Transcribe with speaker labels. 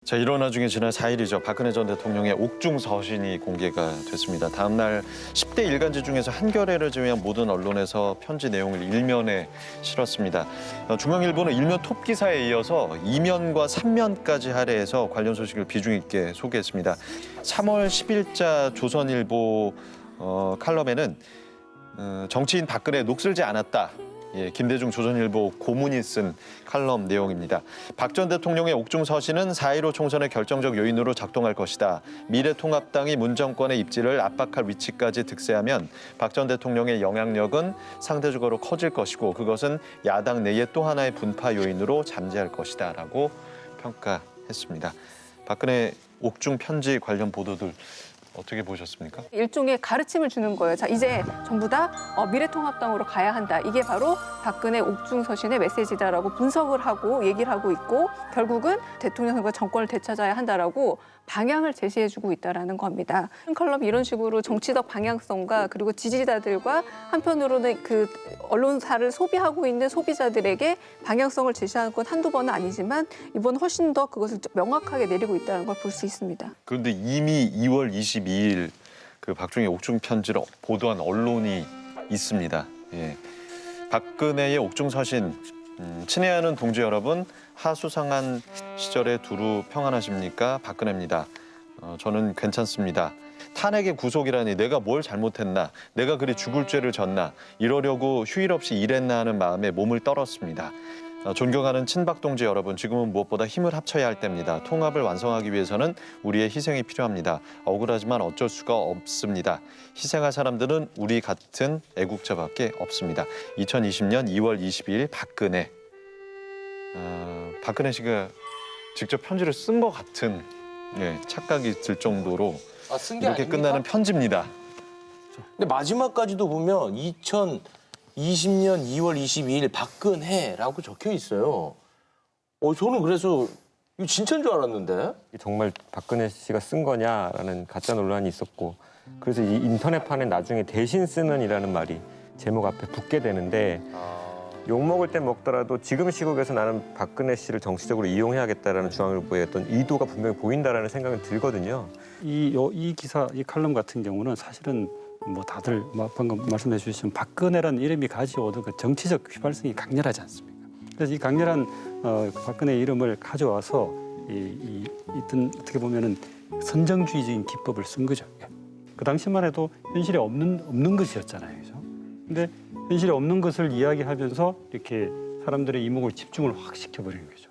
Speaker 1: 자, 일어나 중에 지난 4일이죠. 박근혜 전 대통령의 옥중 서신이 공개가 됐습니다. 다음 날 10대 일간지 중에서 한겨레를 제외한 모든 언론에서 편지 내용을 일면에 실었습니다. 중앙일보는 일면 톱 기사에 이어서 2면과 3면까지 할애해서 관련 소식을 비중 있게 소개했습니다. 3월 10일자 조선일보 칼럼에는 정치인 박근혜 녹슬지 않았다. 김대중 조선일보 고문이 쓴 칼럼 내용입니다. 박 전 대통령의 옥중 서신은 4.15 총선의 결정적 요인으로 작동할 것이다. 미래통합당이 문정권의 입지를 압박할 위치까지 득세하면 박 전 대통령의 영향력은 상대적으로 커질 것이고 그것은 야당 내의 또 하나의 분파 요인으로 잠재할 것이다 라고 평가했습니다. 박근혜 옥중 편지 관련 보도들 어떻게 보셨습니까?
Speaker 2: 일종의 가르침을 주는 거예요. 자, 이제 전부 다 미래통합당으로 가야 한다. 이게 바로 박근혜 옥중 서신의 메시지다라고 분석을 하고 얘기를 하고 있고 결국은 대통령 선거 정권을 되찾아야 한다라고 방향을 제시해주고 있다라는 겁니다. 컬럼이 이런 식으로 정치적 방향성과 그리고 지지자들과 한편으로는 그 언론사를 소비하고 있는 소비자들에게 방향성을 제시하는 건 한두 번은 아니지만 이번 훨씬 더 그것을 명확하게 내리고 있다는 걸 볼 수 있습니다.
Speaker 1: 그런데 이미 2월 22일 그 박정희 옥중 편지를 보도한 언론이 있습니다. 박근혜의 옥중 서신 친애하는 동지 여러분, 하수상한 시절에 두루 평안하십니까? 박근혜입니다. 저는 괜찮습니다. 탄핵의 구속이라니 내가 뭘 잘못했나? 내가 그리 죽을 죄를 졌나? 이러려고 휴일 없이 일했나 하는 마음에 몸을 떨었습니다. 존경하는 친박 동지 여러분, 지금은 무엇보다 힘을 합쳐야 할 때입니다. 통합을 완성하기 위해서는 우리의 희생이 필요합니다. 억울하지만 어쩔 수가 없습니다. 희생할 사람들은 우리 같은 애국자밖에 없습니다. 2020년 2월 22일 박근혜. 박근혜 씨가 직접 편지를 쓴 것 같은 착각이 들 정도로
Speaker 3: 쓴 게
Speaker 1: 이렇게
Speaker 3: 아닙니까?
Speaker 1: 끝나는 편지입니다.
Speaker 3: 근데 마지막까지도 보면 2020년 2월 22일 박근혜라고 적혀 있어요. 저는 그래서 이거 진짜인 줄 알았는데.
Speaker 4: 정말 박근혜 씨가 쓴 거냐라는 가짜 논란이 있었고 그래서 이 인터넷판에 나중에 대신 쓰는이라는 말이 제목 앞에 붙게 되는데 욕 먹을 땐 먹더라도 지금 시국에서 나는 박근혜 씨를 정치적으로 이용해야겠다라는 중앙일보의 어떤 의도가 분명히 보인다라는 생각은 들거든요.
Speaker 5: 이 기사, 이 칼럼 같은 경우는 사실은 뭐 다들 방금 말씀해 주신 박근혜라는 이름이 가져오던 그 정치적 휘발성이 강렬하지 않습니까? 그래서 이 강렬한 박근혜 이름을 가져와서 어떻게 보면은 선정주의적인 기법을 쓴 거죠. 그 당시만 해도 현실에 없는 것이었잖아요, 그죠? 근데 현실에 없는 것을 이야기하면서 이렇게 사람들의 이목을 집중을 확 시켜버리는 거죠.